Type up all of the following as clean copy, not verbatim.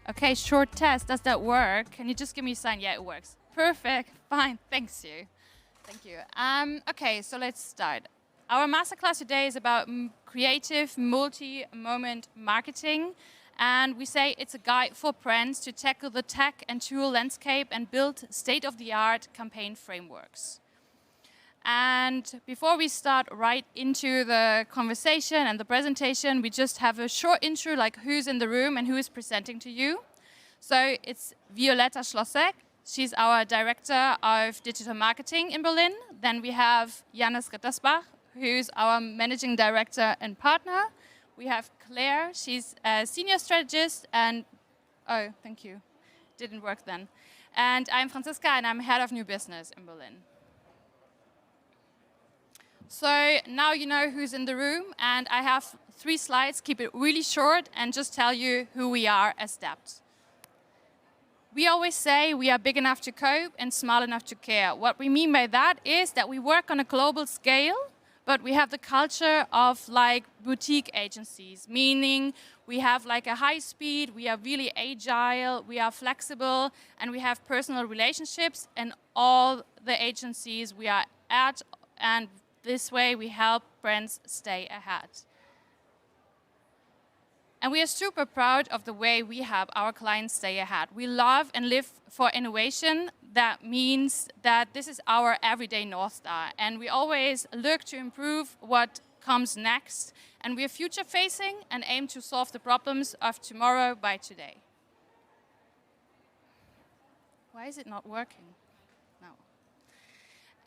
Okay, short test. Does that work? Can you just give me a sign? Yeah, it works. Perfect. Fine. Thanks you. Thank you. Okay, so let's start. Our masterclass today is about creative multi-moment marketing. And we say it's a guide for brands to tackle the tech and tool landscape and build state-of-the-art campaign frameworks. And before we start right into the conversation and the presentation, we just have a short intro, like who's in the room and who is presenting to you. So it's Wioletta Schlosek. She's our Director of Digital Marketing in Berlin. Then we have Jannis Ritterspach, who's our Managing Director and Partner. We have Claire. She's a Senior Strategist and, oh, thank you. Didn't work then. And I'm Franziska, and I'm Head of New Business in Berlin. So now you know who's in the room, and I have 3 slides, keep it really short, and just tell you who we are as DEPT. We always say we are big enough to cope and small enough to care. What we mean by that is that we work on a global scale, but we have the culture of like boutique agencies, meaning we have like a high speed, we are really agile, we are flexible, and we have personal relationships in all the agencies we are at, and this way we help brands stay ahead. And we are super proud of the way we help our clients stay ahead. We love and live for innovation. That means that this is our everyday North Star. And we always look to improve what comes next. And we are future facing and aim to solve the problems of tomorrow by today. Why is it not working? No.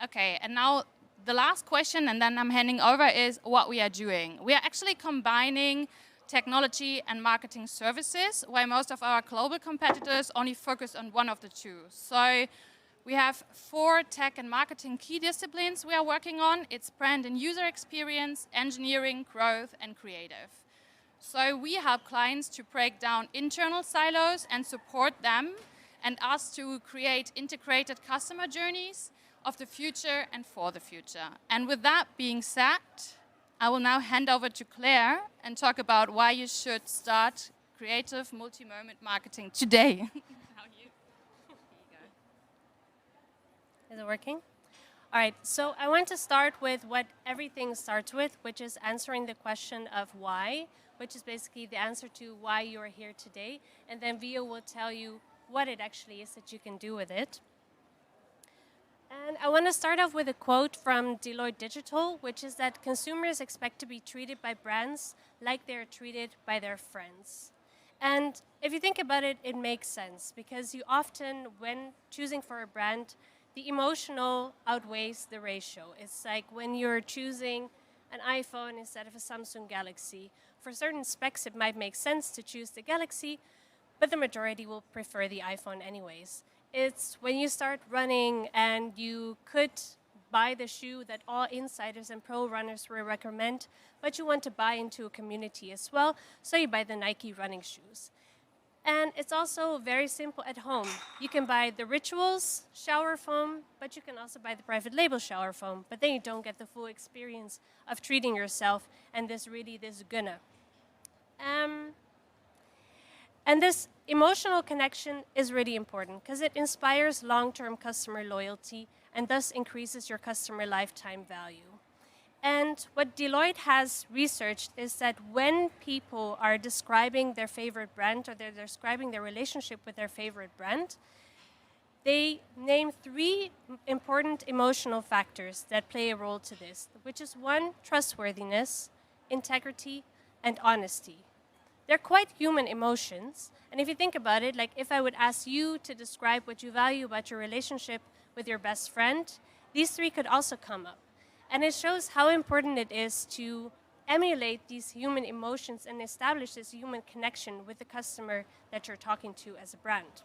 Okay, and now the last question, and then I'm handing over, is what we are doing. We are actually combining technology and marketing services, while most of our global competitors only focus on one of the two. So we have 4 tech and marketing key disciplines we are working on. It's brand and user experience, engineering, growth, and creative. So we help clients to break down internal silos and support them, and us to create integrated customer journeys of the future and for the future. And with that being said, I will now hand over to Claire and talk about why you should start creative multi-moment marketing today. Is it working? All right, so I want to start with what everything starts with, which is answering the question of why, which is basically the answer to why you're here today. And then Vio will tell you what it actually is that you can do with it. And I want to start off with a quote from Deloitte Digital, which is that consumers expect to be treated by brands like they're treated by their friends. And if you think about it, it makes sense, because you often, when choosing for a brand, the emotional outweighs the ratio. It's like when you're choosing an iPhone instead of a Samsung Galaxy. For certain specs, it might make sense to choose the Galaxy, but the majority will prefer the iPhone anyways. It's when you start running and you could buy the shoe that all insiders and pro runners will recommend, but you want to buy into a community as well, so you buy the Nike running shoes. And it's also very simple at home. You can buy the Rituals shower foam, but you can also buy the private label shower foam, but then you don't get the full experience of treating yourself and this gonna. And this emotional connection is really important because it inspires long-term customer loyalty and thus increases your customer lifetime value. And what Deloitte has researched is that when people are describing their favorite brand, or they're describing their relationship with their favorite brand, they name 3 important emotional factors that play a role to this, which is 1, trustworthiness, integrity, and honesty. They're quite human emotions. And if you think about it, like if I would ask you to describe what you value about your relationship with your best friend, these 3 could also come up. And it shows how important it is to emulate these human emotions and establish this human connection with the customer that you're talking to as a brand.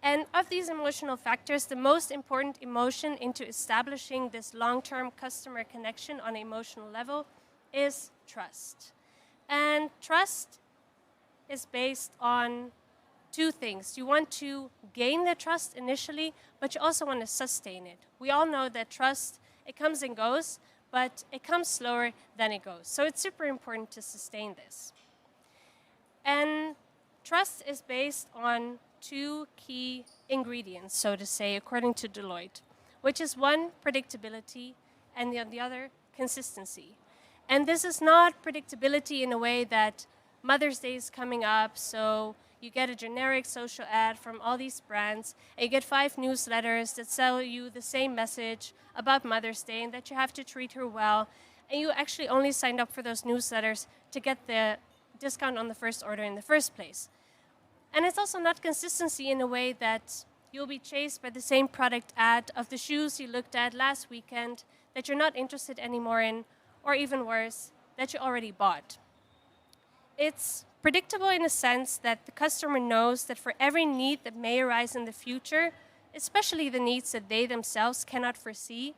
And of these emotional factors, the most important emotion into establishing this long-term customer connection on an emotional level is trust. And trust is based on 2 things. You want to gain the trust initially, but you also want to sustain it. We all know that trust, it comes and goes, but it comes slower than it goes. So it's super important to sustain this. And trust is based on two key ingredients, so to say, according to Deloitte, which is one, predictability, and the other, consistency. And this is not predictability in a way that Mother's Day is coming up, so you get a generic social ad from all these brands, and you get 5 newsletters that sell you the same message about Mother's Day and that you have to treat her well, and you actually only signed up for those newsletters to get the discount on the first order in the first place. And it's also not consistency in a way that you'll be chased by the same product ad of the shoes you looked at last weekend that you're not interested anymore in, or even worse, that you already bought. It's predictable in a sense that the customer knows that for every need that may arise in the future, especially the needs that they themselves cannot foresee,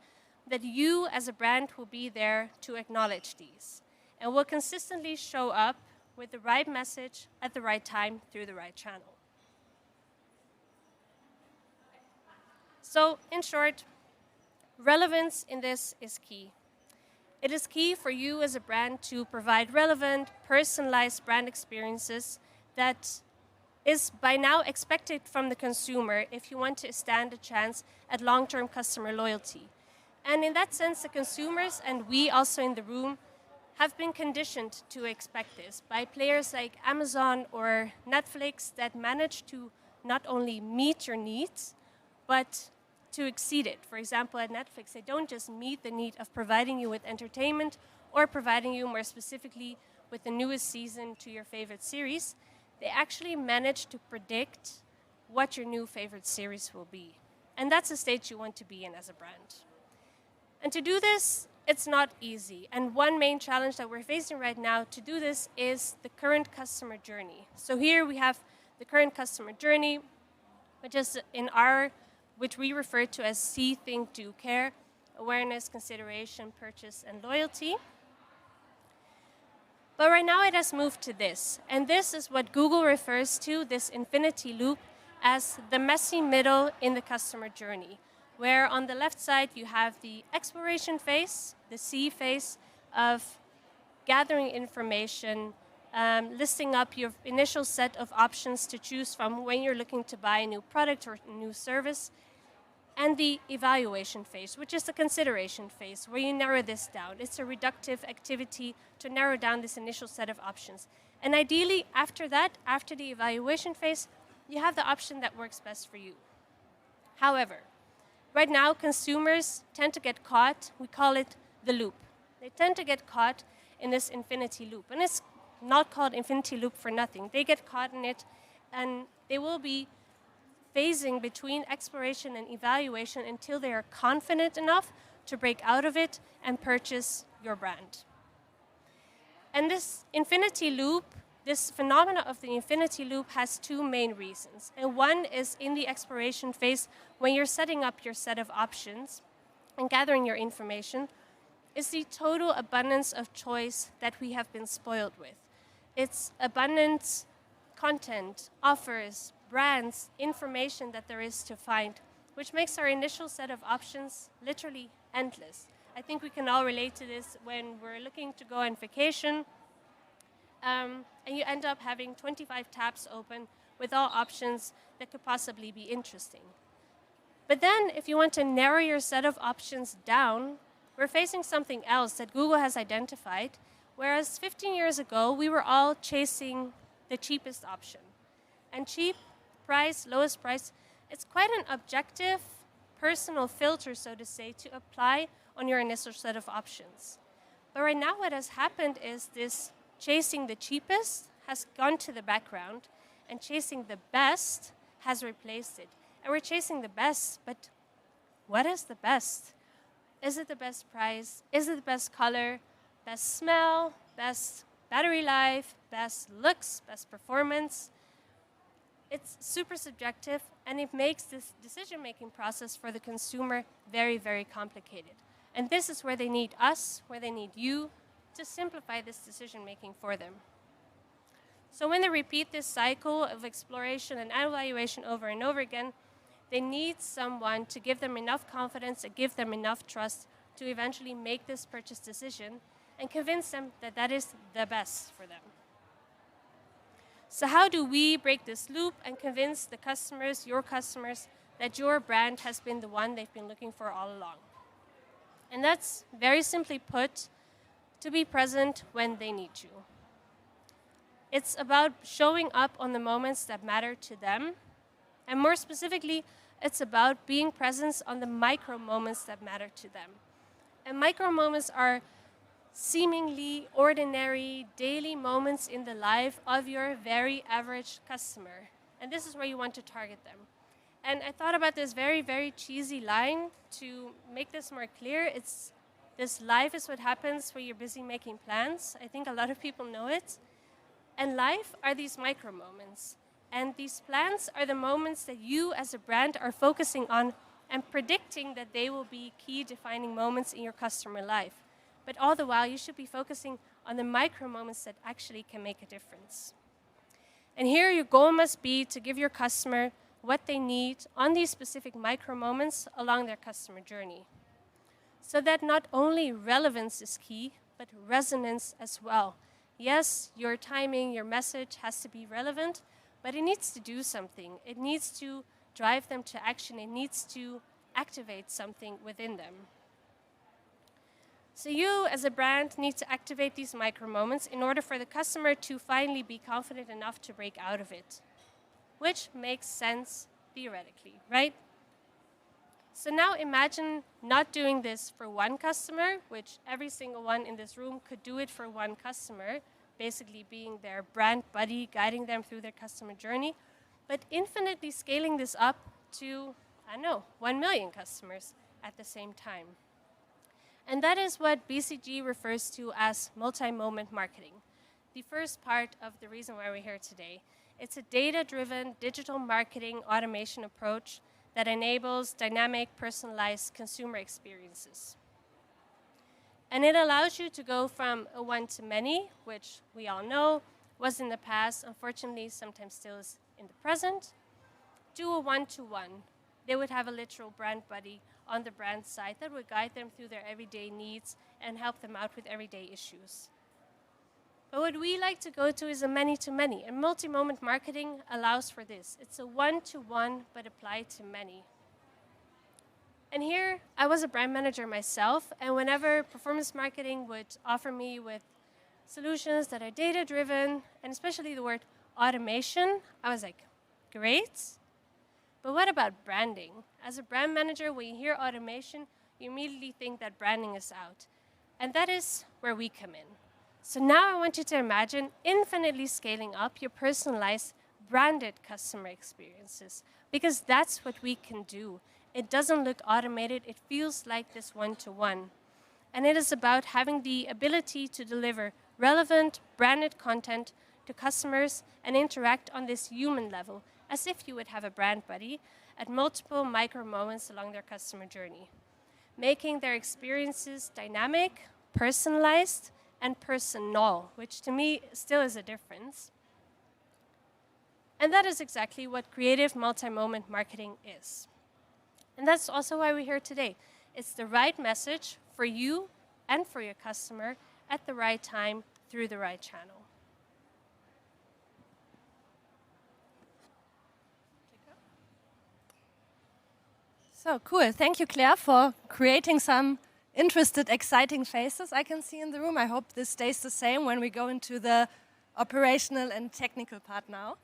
that you as a brand will be there to acknowledge these and will consistently show up with the right message at the right time through the right channel. So, in short, relevance in this is key. It is key for you as a brand to provide relevant, personalized brand experiences that is by now expected from the consumer if you want to stand a chance at long-term customer loyalty. And in that sense, the consumers and we also in the room have been conditioned to expect this by players like Amazon or Netflix that manage to not only meet your needs, but to exceed it. For example, at Netflix, they don't just meet the need of providing you with entertainment or providing you more specifically with the newest season to your favorite series. They actually manage to predict what your new favorite series will be. And that's the stage you want to be in as a brand. And to do this, it's not easy. And one main challenge that we're facing right now to do this is the current customer journey. So here we have the current customer journey, which we refer to as See, Think, Do, Care: awareness, consideration, purchase, and loyalty. But right now it has moved to this. And this is what Google refers to, this infinity loop, as the messy middle in the customer journey, where on the left side you have the exploration phase, the C phase of gathering information, listing up your initial set of options to choose from when you're looking to buy a new product or a new service, and the evaluation phase, which is the consideration phase, where you narrow this down. It's a reductive activity to narrow down this initial set of options. And ideally, after that, after the evaluation phase, you have the option that works best for you. However, right now, consumers tend to get caught, we call it the loop. They tend to get caught in this infinity loop. And it's not called infinity loop for nothing. They get caught in it, and they will be phasing between exploration and evaluation until they are confident enough to break out of it and purchase your brand. And this infinity loop, this phenomena of the infinity loop has 2 main reasons. And one is in the exploration phase, when you're setting up your set of options and gathering your information, is the total abundance of choice that we have been spoiled with. It's abundant content, offers, brands, information that there is to find, which makes our initial set of options literally endless. I think we can all relate to this when we're looking to go on vacation, and you end up having 25 tabs open with all options that could possibly be interesting. But then, if you want to narrow your set of options down, we're facing something else that Google has identified, whereas 15 years ago, we were all chasing the cheapest option. And cheap, price, lowest price, it's quite an objective, personal filter, so to say, to apply on your initial set of options. But right now what has happened is this chasing the cheapest has gone to the background, and chasing the best has replaced it. And we're chasing the best, but what is the best? Is it the best price? Is it the best color? Best smell? Best battery life? Best looks? Best performance? It's super subjective, and it makes this decision-making process for the consumer very, very complicated. And this is where they need us, where they need you, to simplify this decision-making for them. So when they repeat this cycle of exploration and evaluation over and over again, they need someone to give them enough confidence and give them enough trust to eventually make this purchase decision and convince them that that is the best for them. So how do we break this loop and convince the customers, your customers, that your brand has been the one they've been looking for all along? And that's very simply put, to be present when they need you. It's about showing up on the moments that matter to them. And more specifically, it's about being present on the micro moments that matter to them. And micro moments are seemingly ordinary daily moments in the life of your very average customer. And this is where you want to target them. And I thought about this very, very cheesy line to make this more clear. It's this: life is what happens when you're busy making plans. I think a lot of people know it. And life are these micro moments. And these plans are the moments that you as a brand are focusing on and predicting that they will be key defining moments in your customer life. But all the while, you should be focusing on the micro moments that actually can make a difference. And here your goal must be to give your customer what they need on these specific micro moments along their customer journey. So that not only relevance is key, but resonance as well. Yes, your timing, your message has to be relevant, but it needs to do something. It needs to drive them to action. It needs to activate something within them. So you, as a brand, need to activate these micro moments in order for the customer to finally be confident enough to break out of it, which makes sense theoretically, right? So now imagine not doing this for one customer, which every single one in this room could do it for one customer, basically being their brand buddy, guiding them through their customer journey, but infinitely scaling this up to, 1 million customers at the same time. And that is what BCG refers to as multi-moment marketing. The first part of the reason why we're here today. It's a data-driven digital marketing automation approach that enables dynamic, personalized consumer experiences. And it allows you to go from a one-to-many, which we all know was in the past, unfortunately sometimes still is in the present, to a one-to-one. They would have a literal brand buddy on the brand side that would guide them through their everyday needs and help them out with everyday issues. But what we like to go to is a many-to-many, and multi-moment marketing allows for this. It's a one-to-one, but applied to many. And here, I was a brand manager myself, and whenever performance marketing would offer me with solutions that are data-driven, and especially the word automation, I was like, great. But what about branding? As a brand manager, when you hear automation, you immediately think that branding is out. And that is where we come in. So now I want you to imagine infinitely scaling up your personalized, branded customer experiences, because that's what we can do. It doesn't look automated. It feels like this one-to-one. And it is about having the ability to deliver relevant, branded content to customers and interact on this human level, as if you would have a brand buddy at multiple micro moments along their customer journey, making their experiences dynamic, personalized, and personal, which to me still is a difference. And that is exactly what creative multi-moment marketing is. And that's also why we're here today. It's the right message for you and for your customer at the right time through the right channel. So cool. Thank you, Claire, for creating some interested, exciting faces I can see in the room. I hope this stays the same when we go into the operational and technical part now.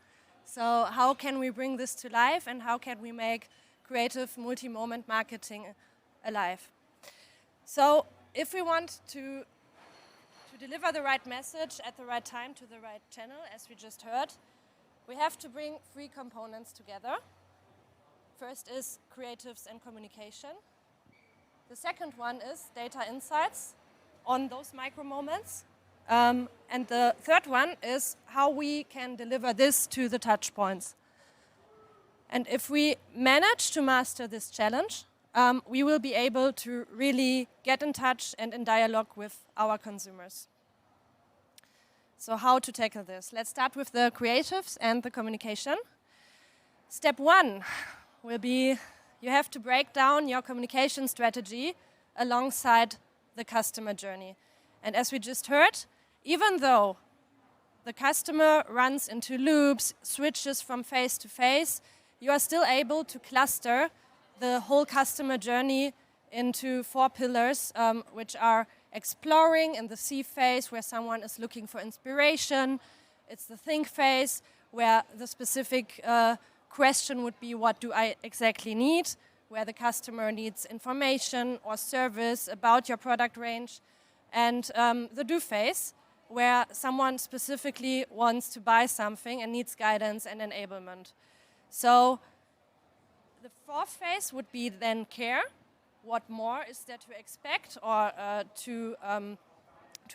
So how can we bring this to life, and how can we make creative multi-moment marketing alive? So if we want to deliver the right message at the right time to the right channel, as we just heard, we have to bring three components together. First is creatives and communication. The second one is data insights on those micro moments. And the third one is how we can deliver this to the touch points. And if we manage to master this challenge, we will be able to really get in touch and in dialogue with our consumers. So how to tackle this? Let's start with the creatives and the communication. Step one will be you have to break down your communication strategy alongside the customer journey. And as we just heard, even though the customer runs into loops, switches from phase to phase, you are still able to cluster the whole customer journey into 4 pillars, which are exploring in the see phase, where someone is looking for inspiration. It's the think phase, where the specific question would be, what do I exactly need? Where the customer needs information or service about your product range. And the do phase, where someone specifically wants to buy something and needs guidance and enablement. So the 4th phase would be then care. What more is there to expect or to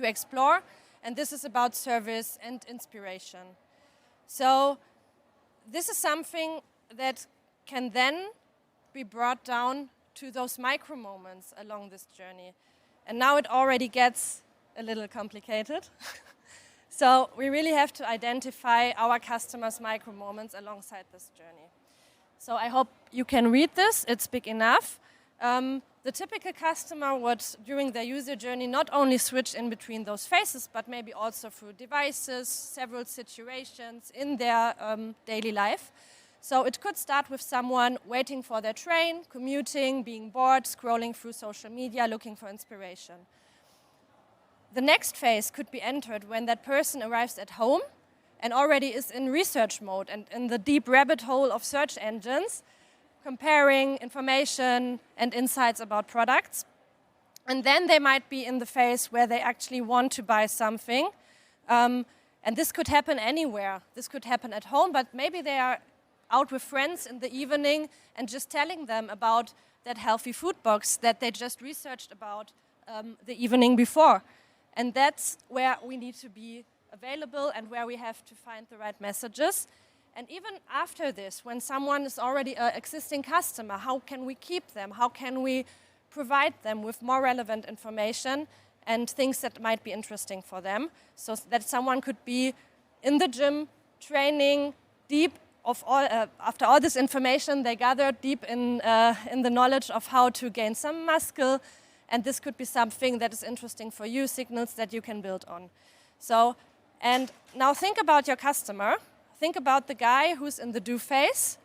explore? And this is about service and inspiration. So this is something that can then be brought down to those micro moments along this journey. And now it already gets a little complicated. So we really have to identify our customers' micro moments alongside this journey. So I hope you can read this, it's big enough. The typical customer would, during their user journey, not only switch in between those phases, but maybe also through devices, several situations in their daily life. So it could start with someone waiting for their train, commuting, being bored, scrolling through social media, looking for inspiration. The next phase could be entered when that person arrives at home and already is in research mode and in the deep rabbit hole of search engines, comparing information and insights about products. And then they might be in the phase where they actually want to buy something. And this could happen anywhere. This could happen at home, but maybe they are out with friends in the evening and just telling them about that healthy food box that they just researched about the evening before. And that's where we need to be available and where we have to find the right messages. And even after this, when someone is already an existing customer, how can we keep them? How can we provide them with more relevant information and things that might be interesting for them, so that someone could be in the gym, training, deep of all, after all this information they gathered, deep in the knowledge of how to gain some muscle, and this could be something that is interesting for you, signals that you can build on. So, and now think about your customer. Think about the guy who's in the do phase.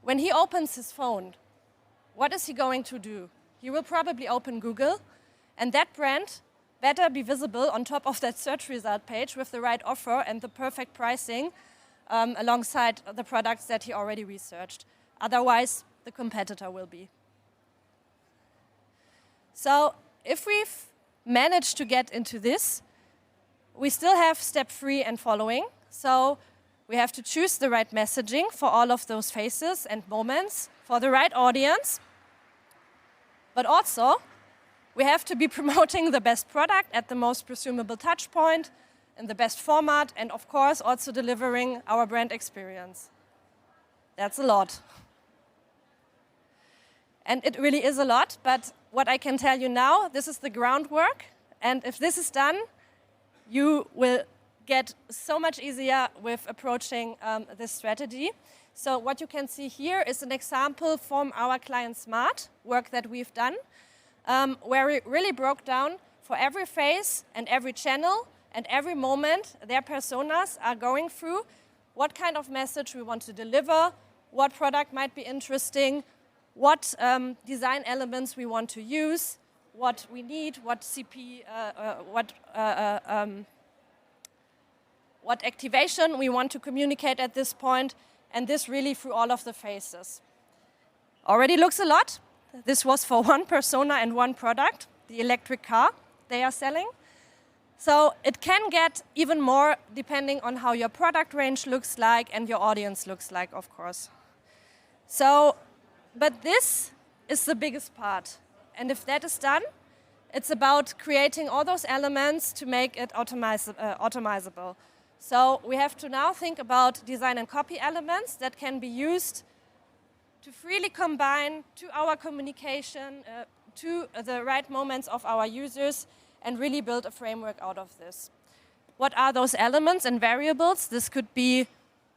When he opens his phone, what is he going to do? He will probably open Google, and that brand better be visible on top of that search result page with the right offer and the perfect pricing alongside the products that he already researched. Otherwise, the competitor will be. So if we've managed to get into this, we still have step 3 and following. So we have to choose the right messaging for all of those phases and moments for the right audience. But also, we have to be promoting the best product at the most presumable touch point, in the best format, and of course also delivering our brand experience. That's a lot. And it really is a lot, but what I can tell you now, this is the groundwork, and if this is done, you will get so much easier with approaching this strategy. So what you can see here is an example from our Client Smart work that we've done, where we really broke down for every phase and every channel and every moment their personas are going through, what kind of message we want to deliver, what product might be interesting, what design elements we want to use, what we need, what CP, what activation we want to communicate at this point, and this really through all of the phases. Already looks a lot. This was for one persona and one product, the electric car they are selling. So it can get even more depending on how your product range looks like and your audience looks like, of course. So, but this is the biggest part. And if that is done, it's about creating all those elements to make it automizable. So we have to now think about design and copy elements that can be used to freely combine to our communication, to the right moments of our users, and really build a framework out of this. What are those elements and variables? This could be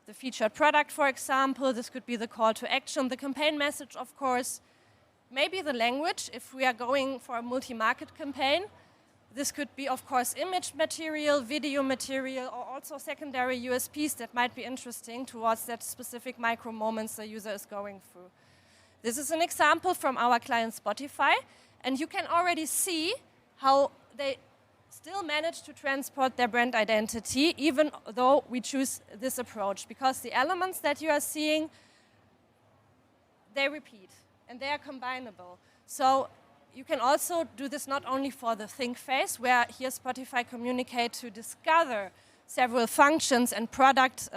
the featured product, for example. This could be the call to action, the campaign message, of course. Maybe the language, if we are going for a multi-market campaign. This could be, of course, image material, video material, or also secondary USPs that might be interesting towards that specific micro moments the user is going through. This is an example from our client Spotify, and you can already see how they still manage to transport their brand identity, even though we choose this approach, because the elements that you are seeing, they repeat, and they are combinable. So you can also do this not only for the think phase, where here Spotify communicate to discover several functions and product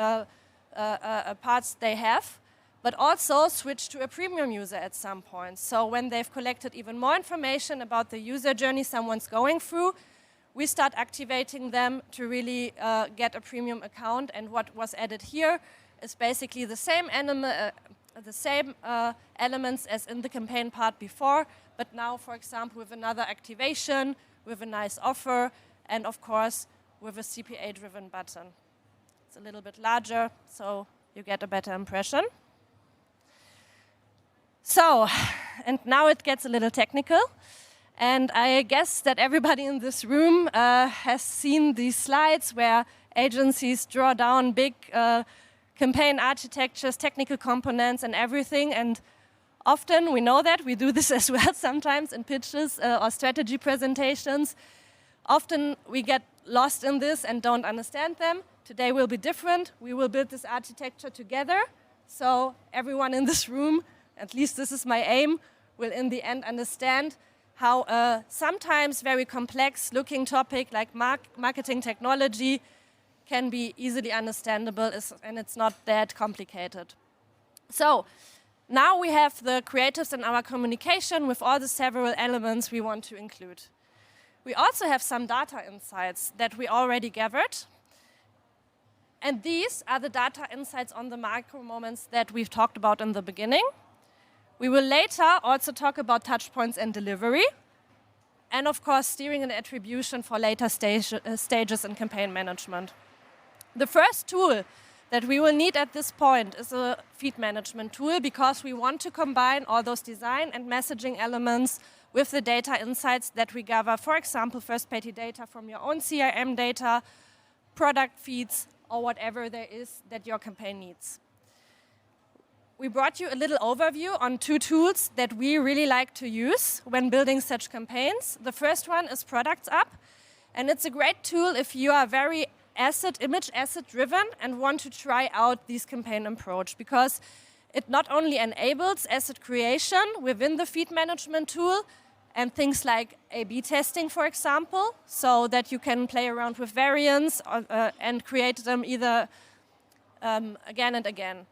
parts they have, but also switch to a premium user at some point. So when they've collected even more information about the user journey someone's going through, we start activating them to really get a premium account. And what was added here is basically the same elements as in the campaign part before, but now, for example, with another activation, with a nice offer, and of course, with a CPA-driven button. It's a little bit larger, so you get a better impression. So, and now it gets a little technical. And I guess that everybody in this room has seen these slides where agencies draw down big campaign architectures, technical components, and everything. And often we know that. We do this as well sometimes in pitches or strategy presentations. Often we get lost in this and don't understand them. Today will be different. We will build this architecture together. So everyone in this room, at least this is my aim, will in the end understand how a sometimes very complex looking topic like marketing technology can be easily understandable and it's not that complicated. So now we have the creatives in our communication with all the several elements we want to include. We also have some data insights that we already gathered. And these are the data insights on the micro moments that we've talked about in the beginning. We will later also talk about touchpoints and delivery, and of course steering and attribution for later stages in campaign management. The first tool that we will need at this point is a feed management tool, because we want to combine all those design and messaging elements with the data insights that we gather, for example, first-party data from your own CRM data, product feeds, or whatever there is that your campaign needs. We brought you a little overview on two tools that we really like to use when building such campaigns. The first one is Products Up, and it's a great tool if you are very image asset driven and want to try out this campaign approach, because it not only enables asset creation within the feed management tool and things like A/B testing, for example, so that you can play around with variants and create them either again and again.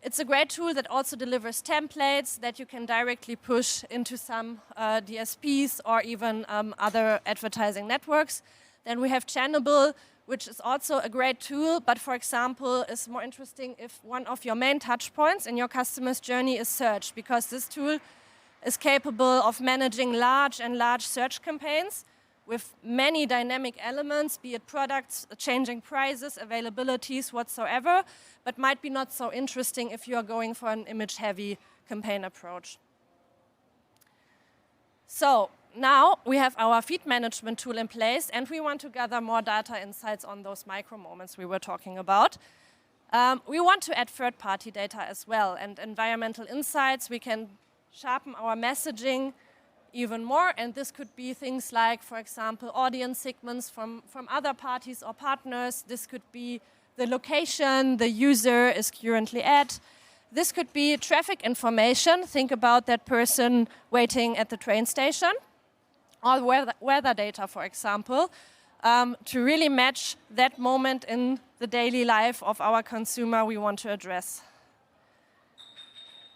It's a great tool that also delivers templates that you can directly push into some DSPs or even other advertising networks. Then we have Channable, which is also a great tool, but for example, is more interesting if one of your main touch points in your customer's journey is search, because this tool is capable of managing large search campaigns with many dynamic elements, be it products, changing prices, availabilities, whatsoever, but might be not so interesting if you are going for an image-heavy campaign approach. So now we have our feed management tool in place, and we want to gather more data insights on those micro moments we were talking about. We want to add third-party data as well, and environmental insights. We can sharpen our messaging even more, and this could be things like, for example, audience segments from other parties or partners. This could be the location the user is currently at. This could be traffic information. Think about that person waiting at the train station, or weather data, for example, to really match that moment in the daily life of our consumer we want to address.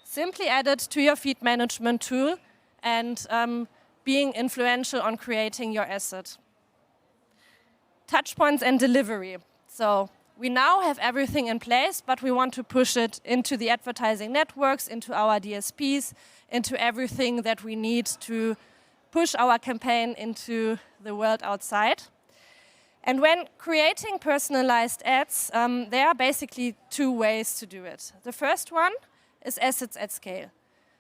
Simply add it to your feed management tool and being influential on creating your asset. Touchpoints and delivery. So we now have everything in place, but we want to push it into the advertising networks, into our DSPs, into everything that we need to push our campaign into the world outside. And when creating personalized ads, there are basically two ways to do it. The first one is assets at scale.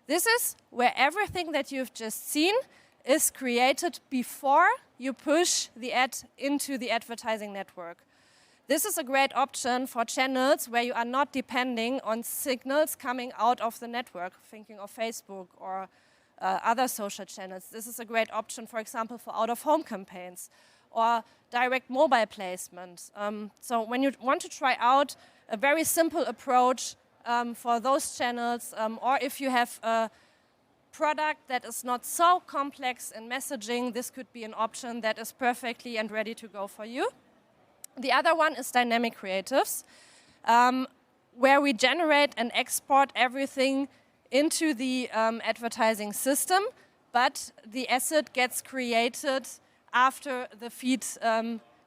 This is where everything that you've just seen is created before you push the ad into the advertising network. This is a great option for channels where you are not depending on signals coming out of the network, thinking of Facebook or other social channels. This is a great option, for example, for out-of-home campaigns or direct mobile placement. So when you want to try out a very simple approach for those channels, or if you have a product that is not so complex in messaging, this could be an option that is perfectly and ready to go for you. The other one is dynamic creatives, where we generate and export everything into the advertising system, but the asset gets created after the feed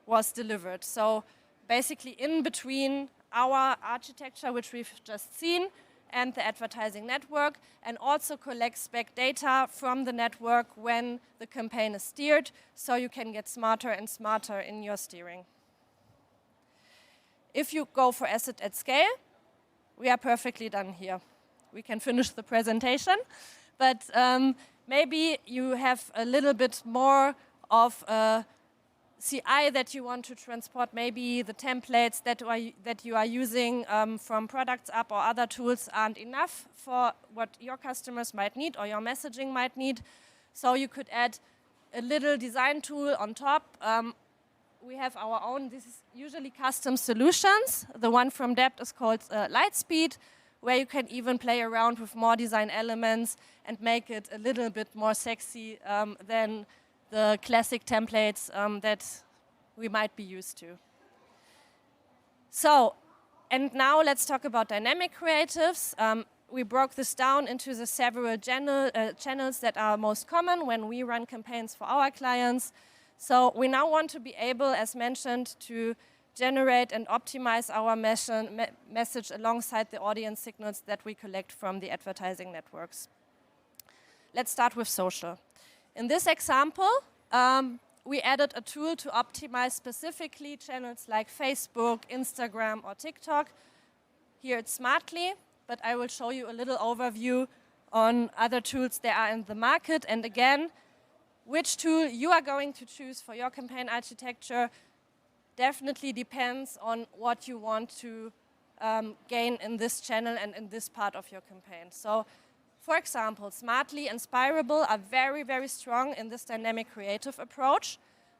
was delivered. So basically in between our architecture, which we've just seen, and the advertising network, and also collects back data from the network when the campaign is steered, so you can get smarter and smarter in your steering. If you go for asset at scale, we are perfectly done here. We can finish the presentation, but maybe you have a little bit more of a CI that you want to transport, maybe the templates that you are using from Products App or other tools aren't enough for what your customers might need or your messaging might need. So you could add a little design tool on top. We have our own, this is usually custom solutions. The one from DEPT is called Lightspeed, where you can even play around with more design elements and make it a little bit more sexy than the classic templates that we might be used to. So, and now let's talk about dynamic creatives. We broke this down into the several channels that are most common when we run campaigns for our clients. So we now want to be able, as mentioned, to generate and optimize our message alongside the audience signals that we collect from the advertising networks. Let's start with social. In this example, we added a tool to optimize specifically channels like Facebook, Instagram, or TikTok. Here it's Smartly, but I will show you a little overview on other tools that are in the market. And again, which tool you are going to choose for your campaign architecture definitely depends on what you want to gain in this channel and in this part of your campaign. So, for example, Smartly and Spirable are very, very strong in this dynamic creative approach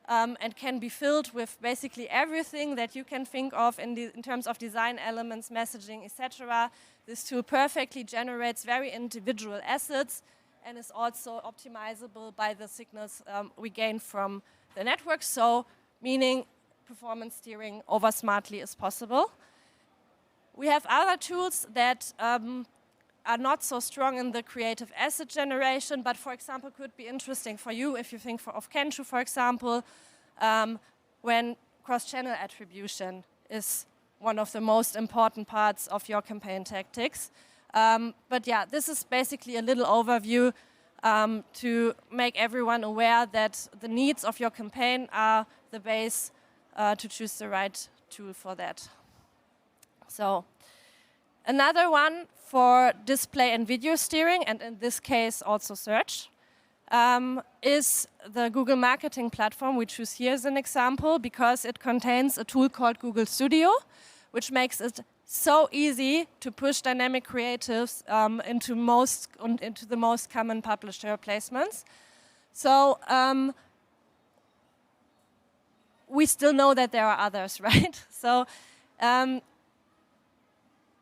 and can be filled with basically everything that you can think of in terms of design elements, messaging, etc. This tool perfectly generates very individual assets and is also optimizable by the signals we gain from the network. So, meaning performance steering over Smartly is possible. We have other tools that are not so strong in the creative asset generation, but for example could be interesting for you if you think of Kensho, for example, when cross-channel attribution is one of the most important parts of your campaign tactics. But yeah, this is basically a little overview to make everyone aware that the needs of your campaign are the base to choose the right tool for that. So, another one for display and video steering, and in this case also search, is the Google Marketing Platform, we choose here as an example because it contains a tool called Google Studio, which makes it so easy to push dynamic creatives into the most common publisher placements. So we still know that there are others, right? So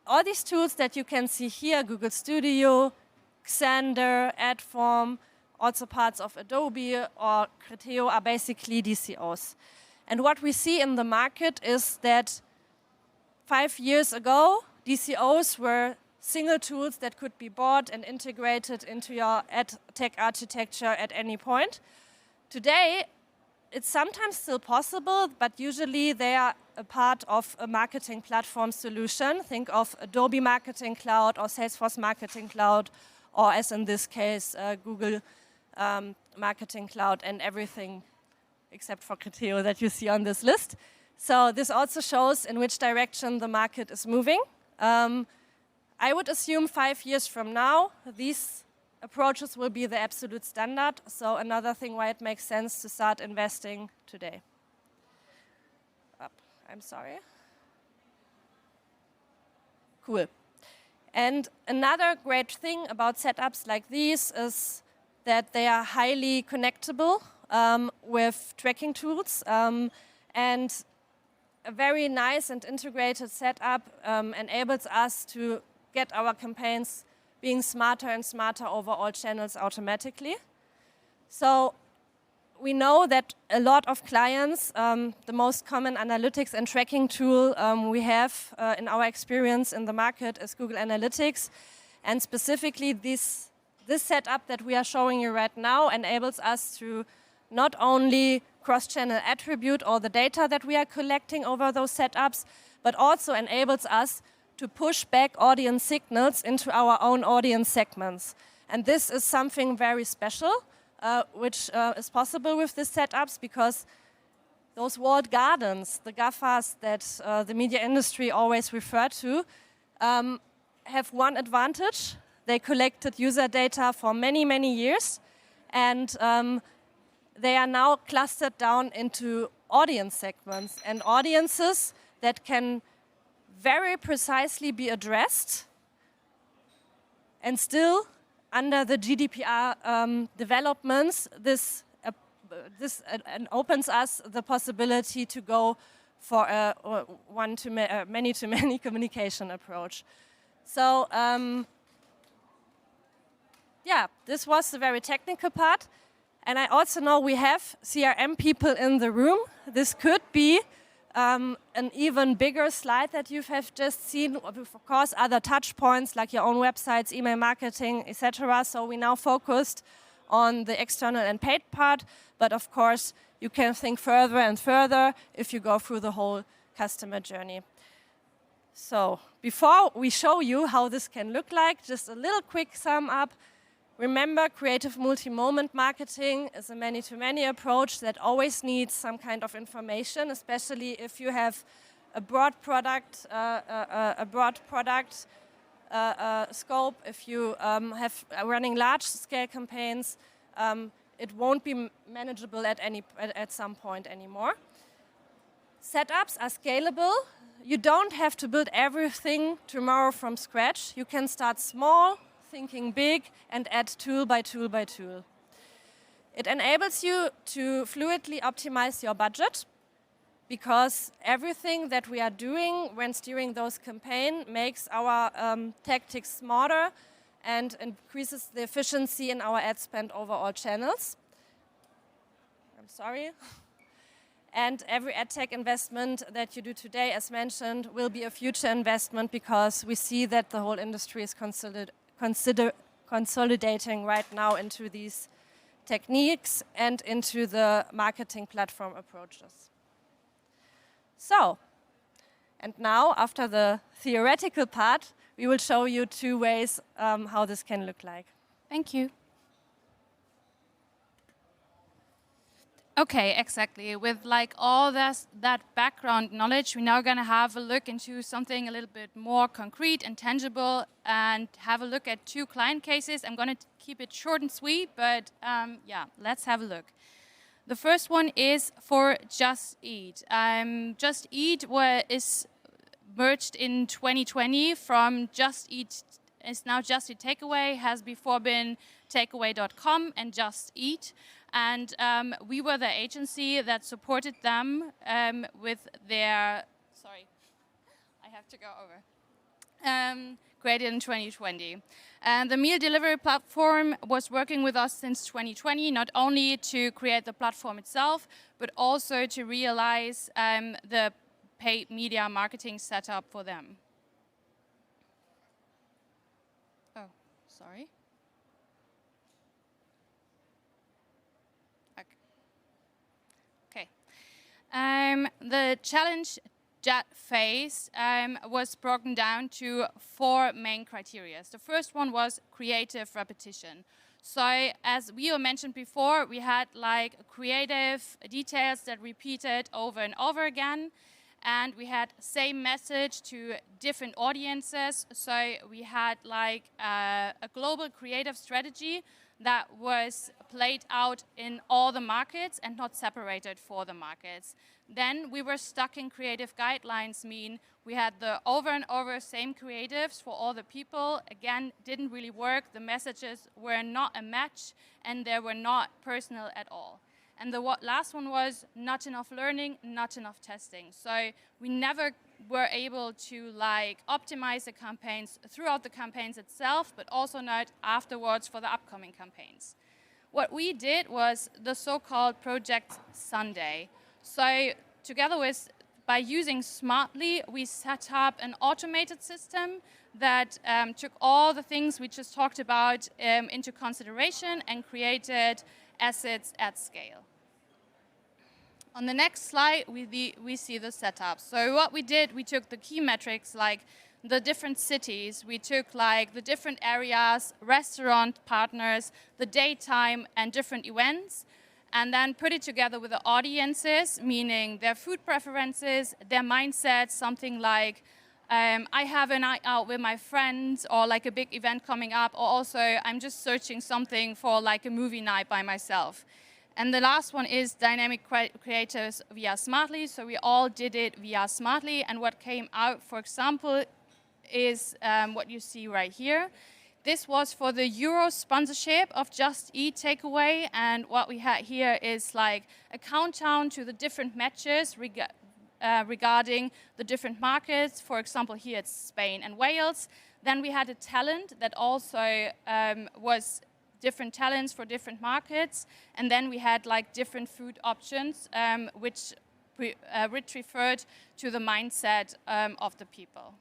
all these tools that you can see here, Google Studio, Xander, Adform, also parts of Adobe or Criteo are basically DCOs. And what we see in the market is that 5 years ago, DCOs were single tools that could be bought and integrated into your ad tech architecture at any point. Today, it's sometimes still possible, but usually they are a part of a marketing platform solution. Think of Adobe Marketing Cloud or Salesforce Marketing Cloud, or as in this case, Google Marketing Cloud and everything except for Criteo that you see on this list. So this also shows in which direction the market is moving. I would assume 5 years from now, these approaches will be the absolute standard. So another thing why it makes sense to start investing today. I'm sorry. Cool. And another great thing about setups like these is that they are highly connectable with tracking tools. And a very nice and integrated setup enables us to get our campaigns being smarter and smarter over all channels automatically. So we know that a lot of clients, the most common analytics and tracking tool we have in our experience in the market is Google Analytics. And specifically this setup that we are showing you right now enables us to not only cross-channel attribute all the data that we are collecting over those setups, but also enables us to push back audience signals into our own audience segments. And this is something very special, which is possible with these setups because those walled gardens, the GAFAs that the media industry always refer to, have one advantage. They collected user data for many, many years, and they are now clustered down into audience segments and audiences that can very precisely be addressed and still under the GDPR developments, this opens us the possibility to go for a many-to-many communication approach. So, yeah, this was the very technical part. And I also know we have CRM people in the room. This could be an even bigger slide that you have just seen. Of course, other touch points like your own websites, email marketing, etc. So we now focused on the external and paid part. But of course, you can think further and further if you go through the whole customer journey. So before we show you how this can look like, just a little quick sum up. Remember, creative multi-moment marketing is a many-to-many approach that always needs some kind of information, especially if you have a broad product, scope. If you have running large-scale campaigns, it won't be manageable at some point anymore. Setups are scalable. You don't have to build everything tomorrow from scratch. You can start small, thinking big, and add tool by tool by tool. It enables you to fluidly optimize your budget because everything that we are doing when steering those campaigns makes our tactics smarter and increases the efficiency in our ad spend over all channels. I'm sorry. And every ad tech investment that you do today, as mentioned, will be a future investment because we see that the whole industry is consolidating right now into these techniques and into the marketing platform approaches. So, and now after the theoretical part, we will show you two ways how this can look like. Thank you. Okay, exactly. With like all that background knowledge, we're now going to have a look into something a little bit more concrete and tangible and have a look at two client cases. I'm going to keep it short and sweet, but yeah, let's have a look. The first one is for Just Eat. Just Eat is merged in 2020 from Just Eat, is now Just Eat Takeaway, has before been takeaway.com and Just Eat. And we were the agency that supported them with their, sorry, I have to go over, created in 2020. And the meal delivery platform was working with us since 2020, not only to create the platform itself, but also to realize the paid media marketing setup for them. Oh, sorry. The challenge that phase was broken down to 4 main criteria. The first one was creative repetition. So as Vio mentioned before, we had like creative details that repeated over and over again. and we had same message to different audiences. So we had like a global creative strategy that was played out in all the markets and not separated for the markets. Then we were stuck in creative guidelines, mean we had the over and over same creatives for all the people. Again, didn't really work. The messages were not a match and they were not personal at all. And the last one was not enough learning, not enough testing. So we never were able to like optimize the campaigns throughout the campaigns itself, but also not afterwards for the upcoming campaigns. What we did was the so-called Project Sunday. So together with, by using Smartly, we set up an automated system that took all the things we just talked about into consideration and created assets at scale. On the next slide, we see the setup. So what we did, we took the key metrics like the different cities, we took like the different areas, restaurant partners, the daytime and different events, and then put it together with the audiences, meaning their food preferences, their mindset, something like I have a night out with my friends or like a big event coming up, or also I'm just searching something for like a movie night by myself. And the last one is dynamic creators via Smartly. So we all did it via Smartly. And what came out, for example, is what you see right here. This was for the Euro sponsorship of Just Eat Takeaway. And what we had here is like a countdown to the different matches regarding the different markets. For example, here it's Spain and Wales. Then we had a talent that also was different talents for different markets, and then we had like different food options, which referred to the mindset of the people.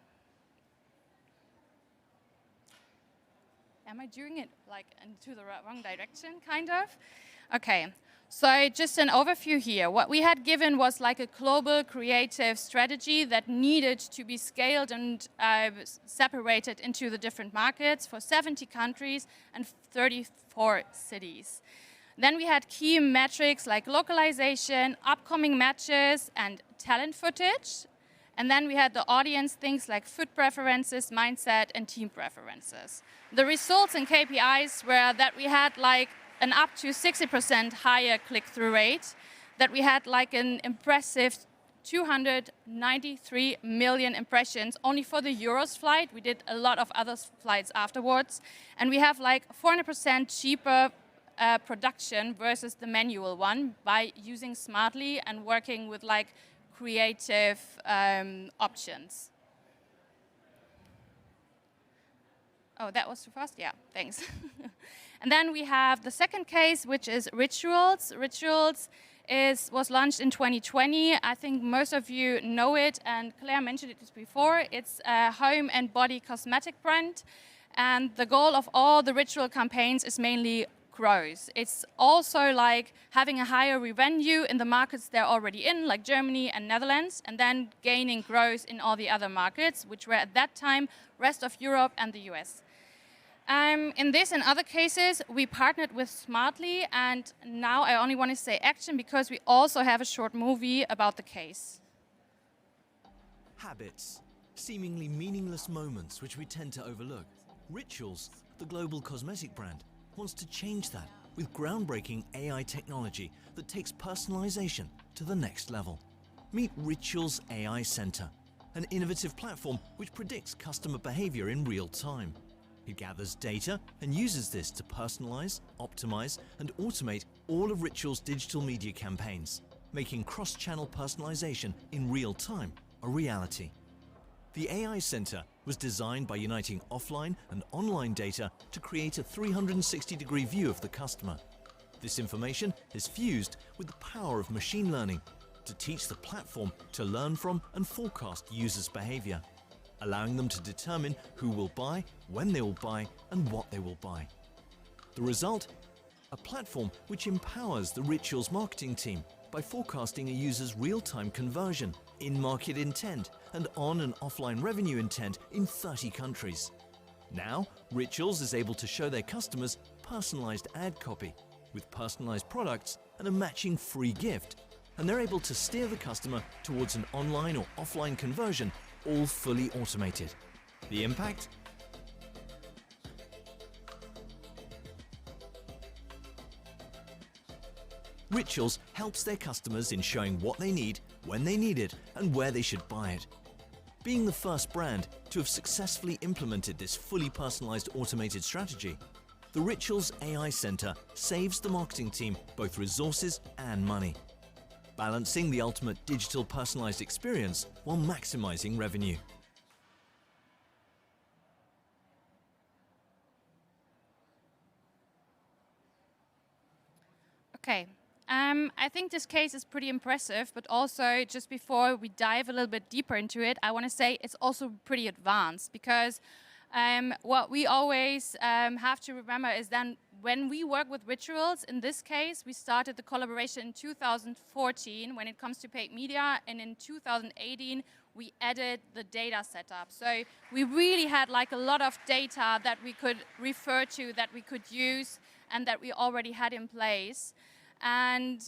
Am I doing it like into the wrong direction, kind of? Okay, so just an overview here. What we had given was like a global creative strategy that needed to be scaled and separated into the different markets for 70 countries and 34 cities. Then we had key metrics like localization, upcoming matches, and talent footage. And then we had the audience things like food preferences, mindset, and team preferences. The results and KPIs were that we had like an up to 60% higher click-through rate, that we had like an impressive 293 million impressions only for the Euros flight. We did a lot of other flights afterwards. And we have like 400% cheaper production versus the manual one by using Smartly and working with like creative options. Oh, that was too fast? Yeah, thanks. And then we have the second case, which is Rituals. Rituals was launched in 2020. I think most of you know it, and Claire mentioned it before. It's a home and body cosmetic brand, and the goal of all the Ritual campaigns is mainly growth. It's also like having a higher revenue in the markets they're already in, like Germany and Netherlands, and then gaining growth in all the other markets, which were at that time rest of Europe and the US. In this and other cases, we partnered with Smartly, and now I only want to say action because we also have a short movie about the case. Habits, seemingly meaningless moments which we tend to overlook. Rituals, the global cosmetic brand, wants to change that with groundbreaking AI technology that takes personalization to the next level. Meet Rituals AI Center, an innovative platform which predicts customer behavior in real time. It gathers data and uses this to personalize, optimize, and automate all of Ritual's digital media campaigns, making cross-channel personalization in real time a reality. The AI Center was designed by uniting offline and online data to create a 360-degree view of the customer. This information is fused with the power of machine learning to teach the platform to learn from and forecast users' behavior, allowing them to determine who will buy, when they will buy, and what they will buy. The result? A platform which empowers the Rituals marketing team by forecasting a user's real-time conversion, in-market intent, and on- and offline revenue intent in 30 countries. Now, Rituals is able to show their customers personalized ad copy with personalized products and a matching free gift, and they're able to steer the customer towards an online or offline conversion, all fully automated. The impact? Rituals helps their customers in showing what they need, when they need it, and where they should buy it. Being the first brand to have successfully implemented this fully personalized automated strategy, the Rituals AI Center saves the marketing team both resources and money, balancing the ultimate digital personalized experience while maximizing revenue. Okay. I think this case is pretty impressive, but also just before we dive a little bit deeper into it, I want to say it's also pretty advanced because what we always have to remember is then when we work with rituals, in this case, we started the collaboration in 2014 when it comes to paid media, and in 2018, we added the data setup. So we really had like a lot of data that we could refer to, that we could use, and that we already had in place. And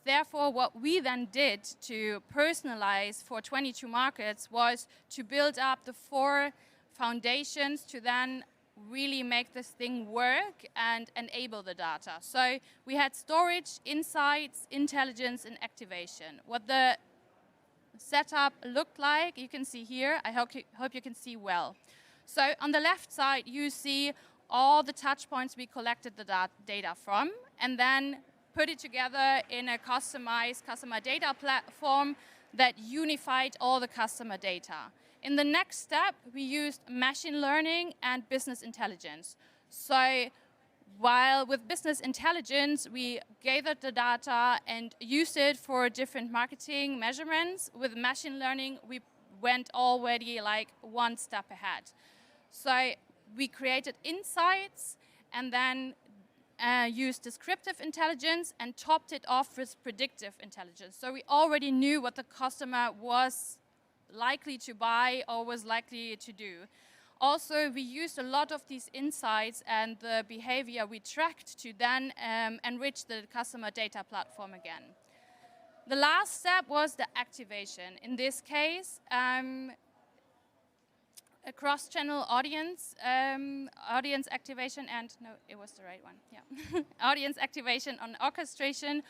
therefore, what we then did to personalize for 22 markets was to build up the 4 foundations to then really make this thing work and enable the data. So we had storage, insights, intelligence, and activation. What the setup looked like, you can see here. I hope you can see well. So on the left side, you see all the touch points we collected the data from, and then put it together in a customized customer data platform that unified all the customer data. In the next step, we used machine learning and business intelligence. So while with business intelligence, we gathered the data and used it for different marketing measurements, with machine learning, we went already like one step ahead. So we created insights and then used descriptive intelligence and topped it off with predictive intelligence. So we already knew what the customer was likely to buy or was likely to do. Also, we used a lot of these insights and the behavior we tracked to then enrich the customer data platform again. The last step was the activation. In this case, a cross-channel audience activation, and no, it was the right one, yeah. Audience activation on orchestration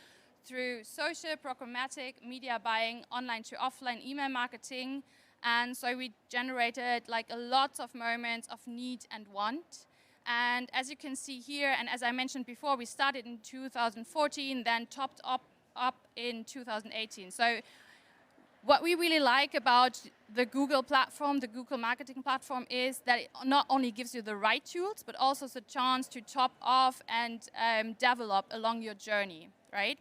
through social, programmatic, media buying, online to offline email marketing. And so we generated like a lot of moments of need and want. And as you can see here, and as I mentioned before, we started in 2014, then topped up in 2018. So what we really like about the Google platform, the Google marketing platform, is that it not only gives you the right tools, but also the chance to top off and develop along your journey, right?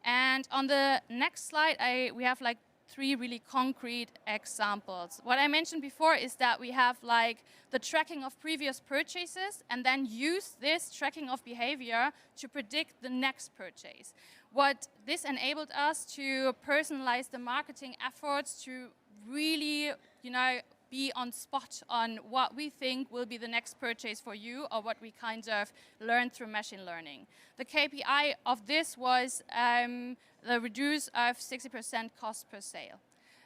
And on the next slide, we have like 3 really concrete examples. What I mentioned before is that we have like the tracking of previous purchases and then use this tracking of behavior to predict the next purchase. What this enabled us to personalize the marketing efforts to really, be on spot on what we think will be the next purchase for you, or what we kind of learned through machine learning. The KPI of this was the reduce of 60% cost per sale.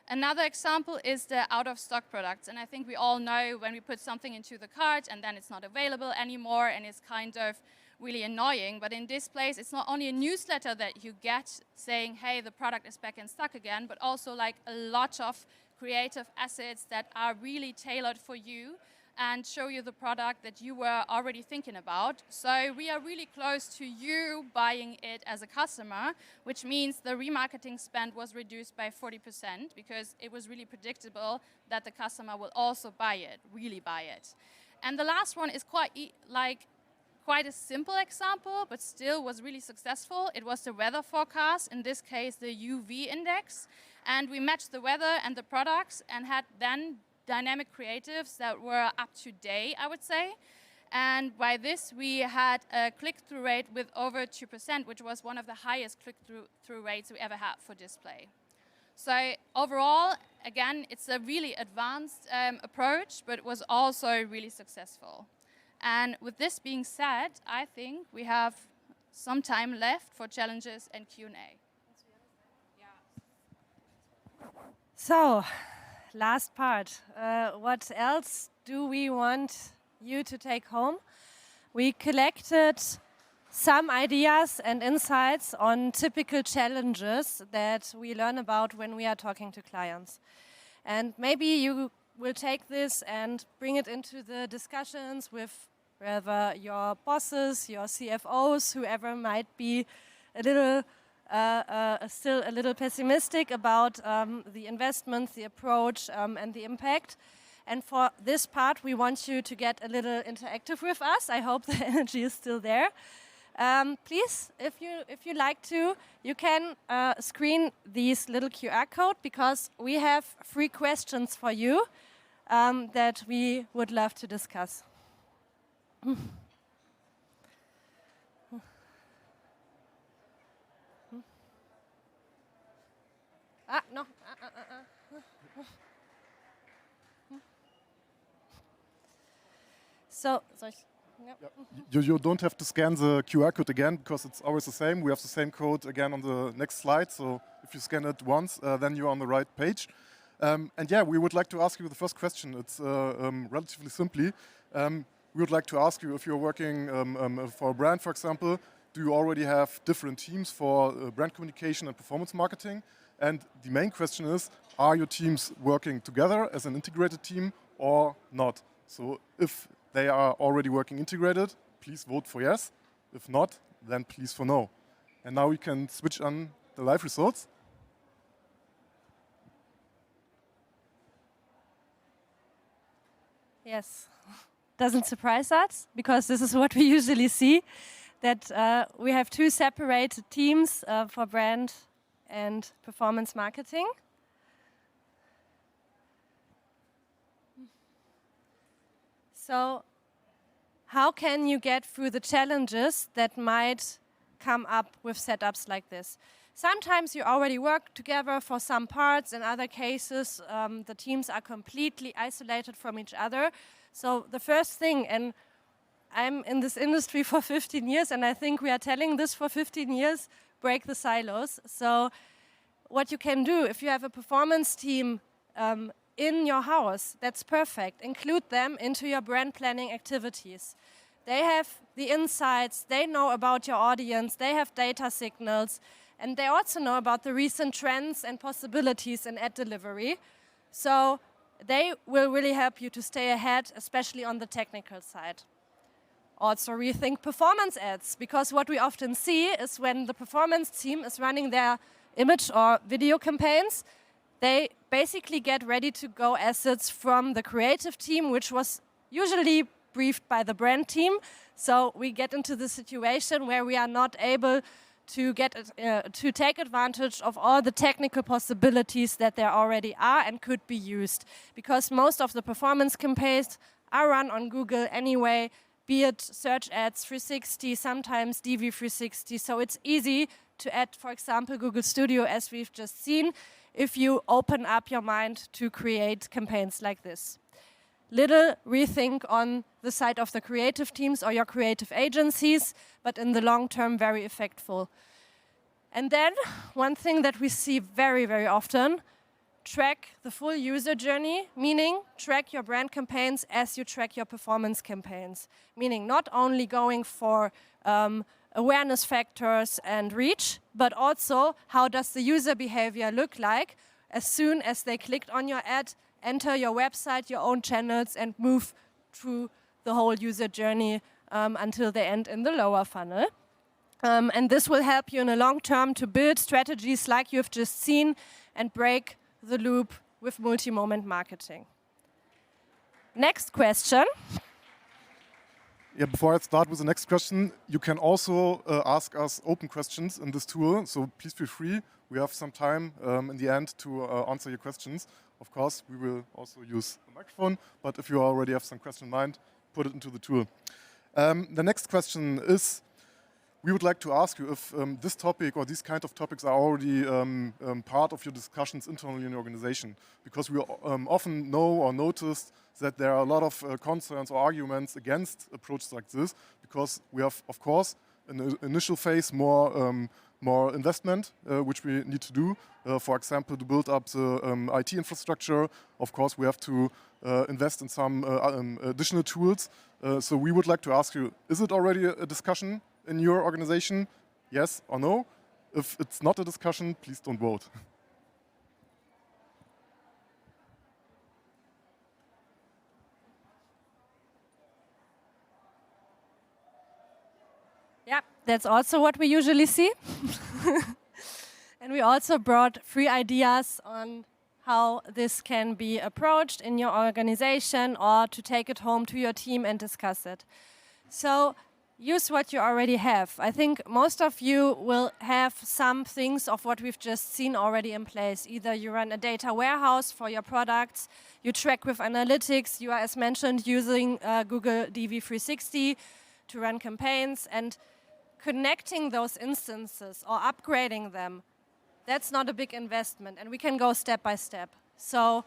Another example is the out-of-stock products. And I think we all know when we put something into the cart and then it's not available anymore and it's kind of really annoying. But in this place, it's not only a newsletter that you get saying, hey, the product is back in stock again, but also like a lot of creative assets that are really tailored for you and show you the product that you were already thinking about. So we are really close to you buying it as a customer, which means the remarketing spend was reduced by 40% because it was really predictable that the customer will also buy it, really buy it. And the last one is quite a simple example, but still was really successful. It was the weather forecast, in this case the UV index. And we matched the weather and the products and had then dynamic creatives that were up to date, I would say. And by this, we had a click-through rate with over 2%, which was one of the highest click-through rates we ever had for display. So overall, again, it's a really advanced approach, but it was also really successful. And with this being said, I think we have some time left for challenges and Q&A. So, last part. What else do we want you to take home? We collected some ideas and insights on typical challenges that we learn about when we are talking to clients. And maybe you will take this and bring it into the discussions with whether your bosses, your CFOs, whoever might be a little still a little pessimistic about the investments, the approach, and the impact. And for this part, we want you to get a little interactive with us. I hope the energy is still there. Please, if you like to, you can screen these little QR code because we have 3 questions for you that we would love to discuss. No. So, You don't have to scan the QR code again because it's always the same. We have the same code again on the next slide. So if you scan it once, then you're on the right page. And yeah, we would like to ask you the first question. It's relatively simply. We would like to ask you if you're working for a brand, for example, do you already have different teams for brand communication and performance marketing? And the main question is, are your teams working together as an integrated team or not? So if they are already working integrated, please vote for yes. If not, then please for no. And now we can switch on the live results. Yes. Doesn't surprise us because this is what we usually see, that we have 2 separate teams for brand and performance marketing. So how can you get through the challenges that might come up with setups like this? Sometimes you already work together for some parts. In other cases, the teams are completely isolated from each other. So the first thing, and I'm in this industry for 15 years, and I think we are telling this for 15 years, break the silos. So what you can do, if you have a performance team in your house, that's perfect. Include them into your brand planning activities. They have the insights, they know about your audience, they have data signals, and they also know about the recent trends and possibilities in ad delivery. So they will really help you to stay ahead, especially on the technical side. Also rethink performance ads, because what we often see is when the performance team is running their image or video campaigns, they basically get ready to go assets from the creative team, which was usually briefed by the brand team. So we get into the situation where we are not able to to take advantage of all the technical possibilities that there already are and could be used. Because most of the performance campaigns are run on Google anyway, be it search ads 360, sometimes DV 360. So it's easy to add, for example, Google Studio, as we've just seen, if you open up your mind to create campaigns like this. Little rethink on the side of the creative teams or your creative agencies, but in the long term, very effectful. And then one thing that we see very, very often, track the full user journey, meaning track your brand campaigns as you track your performance campaigns. Meaning not only going for awareness factors and reach, but also how does the user behavior look like as soon as they clicked on your ad, enter your website, your own channels, and move through the whole user journey until they end in the lower funnel. And this will help you in the long term to build strategies like you've just seen and break the loop with multi-moment marketing. Next question. Yeah, before I start with the next question, you can also ask us open questions in this tool. So please feel free. We have some time in the end to answer your questions. Of course, we will also use the microphone, but if you already have some question in mind, put it into the tool. The next question is, we would like to ask you if this topic or these kind of topics are already part of your discussions internally in your organization. Because we often know or noticed that there are a lot of concerns or arguments against approaches like this, because we have, of course, in the initial phase more more investment, which we need to do. For example, to build up the IT infrastructure, of course, we have to invest in some additional tools. So we would like to ask you, is it already a discussion in your organization? Yes or no? If it's not a discussion, please don't vote. Yeah, that's also what we usually see. And we also brought 3 ideas on how this can be approached in your organization or to take it home to your team and discuss it. So use what you already have. I think most of you will have some things of what we've just seen already in place. Either you run a data warehouse for your products, you track with analytics, you are, as mentioned, using Google DV360 to run campaigns, and connecting those instances or upgrading them, that's not a big investment, and we can go step by step. So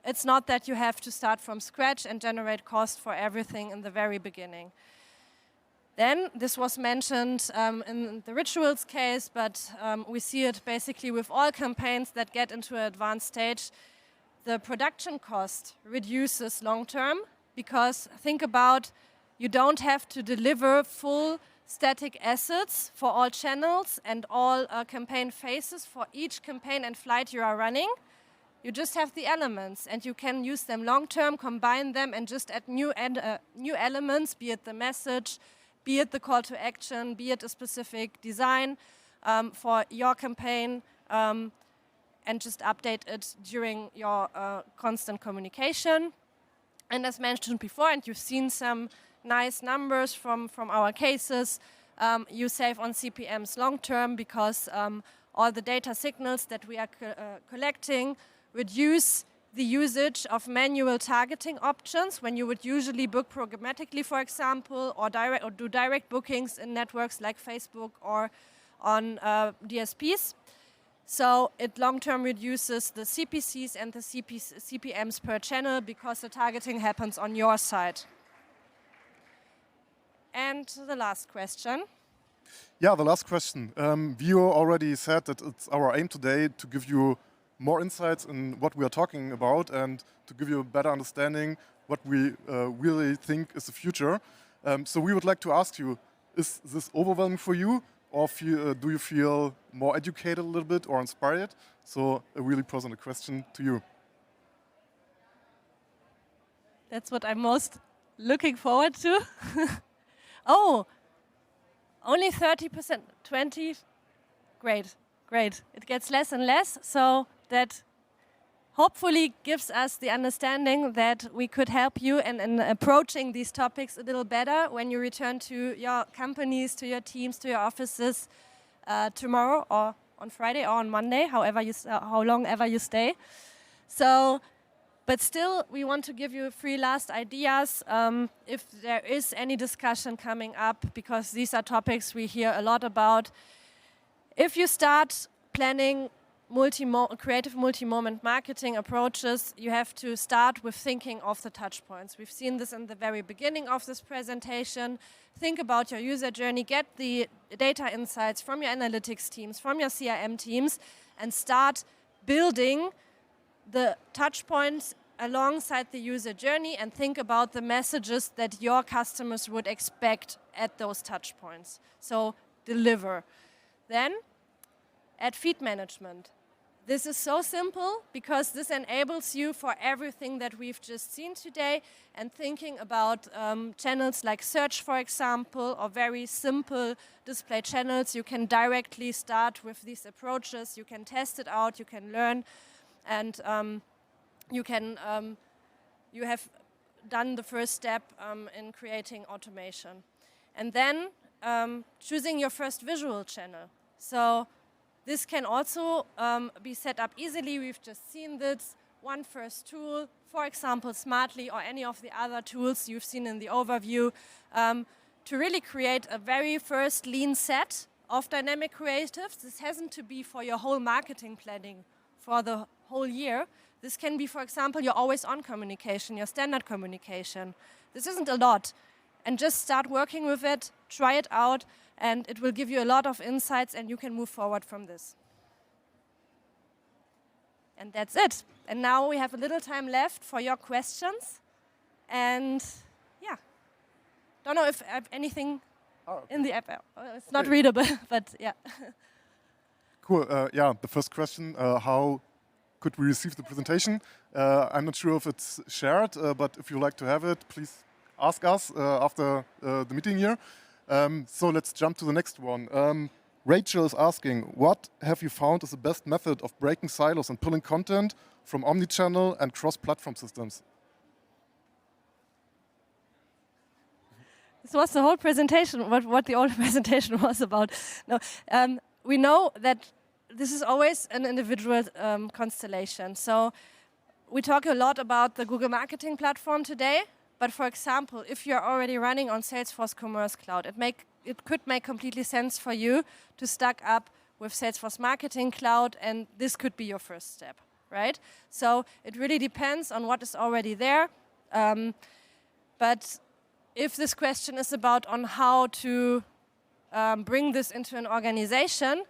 it's not that you have to start from scratch and generate cost for everything in the very beginning. Then, this was mentioned in the rituals case, but we see it basically with all campaigns that get into an advanced stage. The production cost reduces long term, because think about, you don't have to deliver full static assets for all channels and all campaign phases for each campaign and flight you are running. You just have the elements, and you can use them long term, combine them, and just add new elements, be it the message, be it the call to action, be it a specific design for your campaign, and just update it during your constant communication. And as mentioned before, and you've seen some nice numbers from our cases, you save on CPMs long term, because all the data signals that we are collecting reduce the usage of manual targeting options when you would usually book programmatically, for example, or do direct bookings in networks like Facebook or on DSPs. So it long-term reduces the CPCs and the CPMs per channel, because the targeting happens on your side. And the last question. Yeah, the last question. Vio already said that it's our aim today to give you more insights in what we are talking about and to give you a better understanding what we really think is the future. So we would like to ask you, is this overwhelming for you, or do you feel more educated a little bit or inspired? So a really personal question to you. That's what I'm most looking forward to. Oh, only 30%, 20, great. It gets less and less, so that hopefully gives us the understanding that we could help you in approaching these topics a little better when you return to your companies, to your teams, to your offices tomorrow or on Friday or on Monday, how long ever you stay. So, but still, we want to give you 3 last ideas if there is any discussion coming up, because these are topics we hear a lot about. If you start planning creative multi-moment marketing approaches, you have to start with thinking of the touch points. We've seen this in the very beginning of this presentation. Think about your user journey, get the data insights from your analytics teams, from your CRM teams, and start building the touch points alongside the user journey, and think about the messages that your customers would expect at those touch points. So deliver. Then add feed management. This is so simple, because this enables you for everything that we've just seen today, and thinking about channels like search, for example, or very simple display channels. You can directly start with these approaches. You can test it out. You can learn, and you have done the first step in creating automation. And then choosing your first visual channel. So this can also be set up easily. We've just seen this. One first tool, for example, Smartly, or any of the other tools you've seen in the overview, to really create a very first lean set of dynamic creatives. This hasn't to be for your whole marketing planning for the whole year. This can be, for example, your always-on communication, your standard communication. This isn't a lot. And just start working with it, try it out, and it will give you a lot of insights, and you can move forward from this. And that's it. And now we have a little time left for your questions. And yeah, don't know if I have anything in the app. It's not readable, but yeah. Cool. Yeah, the first question, how could we receive the presentation? I'm not sure if it's shared, but if you like to have it, please ask us after the meeting here. So let's jump to the next one. Rachel is asking, what have you found is the best method of breaking silos and pulling content from omnichannel and cross-platform systems? This was the whole presentation, what the whole presentation was about. No, we know that this is always an individual constellation. So we talk a lot about the Google Marketing Platform today, but for example, if you're already running on Salesforce Commerce Cloud, it could make completely sense for you to stack up with Salesforce Marketing Cloud, and this could be your first step, right? So it really depends on what is already there. But if this question is about on how to bring this into an organization,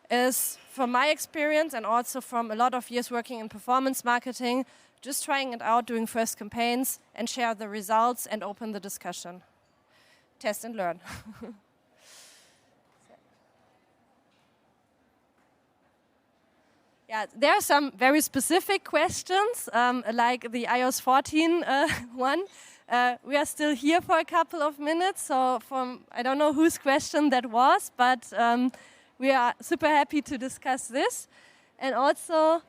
is from my experience and also from a lot of years working in performance marketing, just trying it out, doing first campaigns, and share the results and open the discussion. Test and learn. Yeah, there are some very specific questions, like the iOS 14 one. We are still here for a couple of minutes, so I don't know whose question that was, but we are super happy to discuss this. And also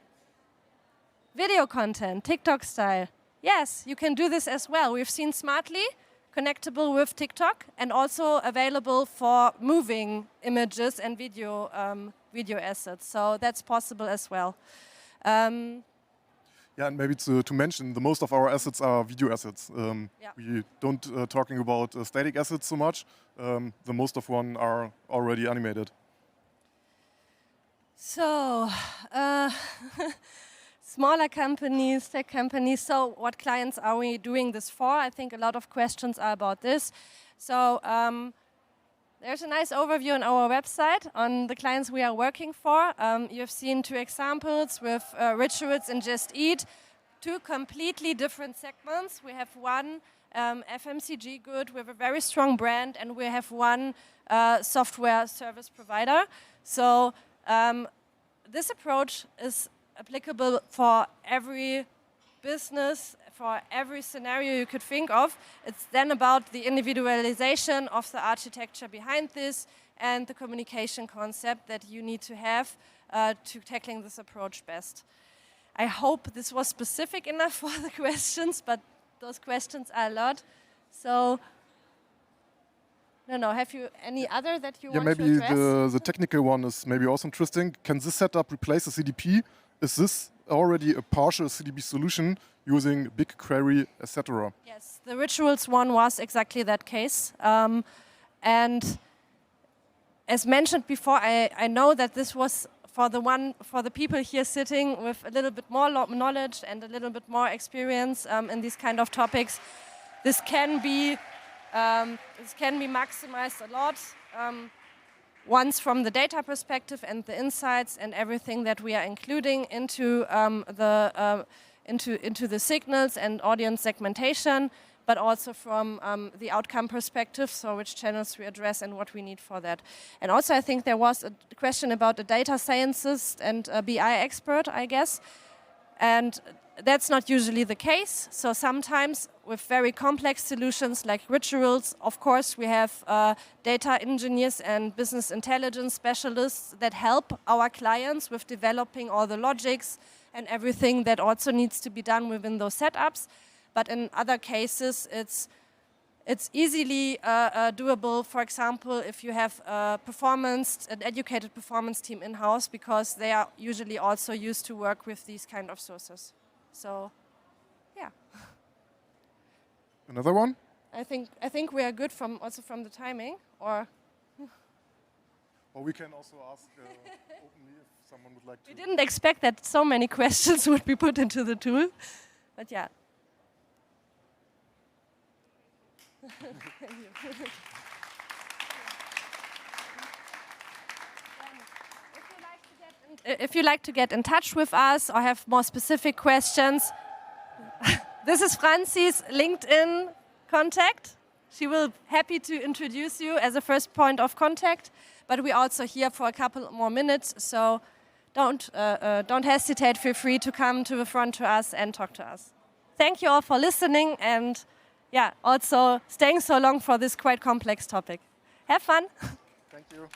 video content, TikTok style. Yes, you can do this as well. We've seen Smartly, connectable with TikTok, and also available for moving images and video assets. So that's possible as well. Yeah, and maybe to mention, the most of our assets are video assets. Yeah. We don't talking about static assets so much. The most of one are already animated. So, smaller companies, tech companies, so what clients are we doing this for? I think a lot of questions are about this. So, there's a nice overview on our website on the clients we are working for. You've seen 2 examples with Rituals and Just Eat, 2 completely different segments. We have one FMCG good with a very strong brand, and we have one software service provider. So this approach is applicable for every business, for every scenario you could think of. It's then about the individualization of the architecture behind this and the communication concept that you need to have to tackling this approach best. I hope this was specific enough for the questions, but those questions are a lot. So, no, have you any other that you want to address? Yeah, maybe the technical one is maybe also interesting. Can this setup replace a CDP? Is this already a partial CDP solution using BigQuery, etc.? Yes, the Rituals one was exactly that case. And as mentioned before, I know that this was for the people here sitting with a little bit more knowledge and a little bit more experience in these kind of topics. This can be maximized a lot. Once from the data perspective and the insights and everything that we are including into the signals and audience segmentation, but also from the outcome perspective, so which channels we address and what we need for that. And also I think there was a question about a data scientist and a BI expert, I guess. And that's not usually the case. So sometimes with very complex solutions like Rituals, of course, we have data engineers and business intelligence specialists that help our clients with developing all the logics and everything that also needs to be done within those setups. But in other cases, it's easily doable, for example, if you have an educated performance team in-house, because they are usually also used to work with these kind of sources. So, yeah. Another one? I think we are good also from the timing, or we can also ask openly if someone would like to. We didn't expect that so many questions would be put into the tool, but yeah. Thank you. If you like to get in touch with us or have more specific questions, this is Franzi's LinkedIn contact. She will be happy to introduce you as a first point of contact, but we're also here for a couple more minutes, so don't hesitate, feel free to come to the front to us and talk to us. Thank you all for listening and also staying so long for this quite complex topic. Have fun. Thank you.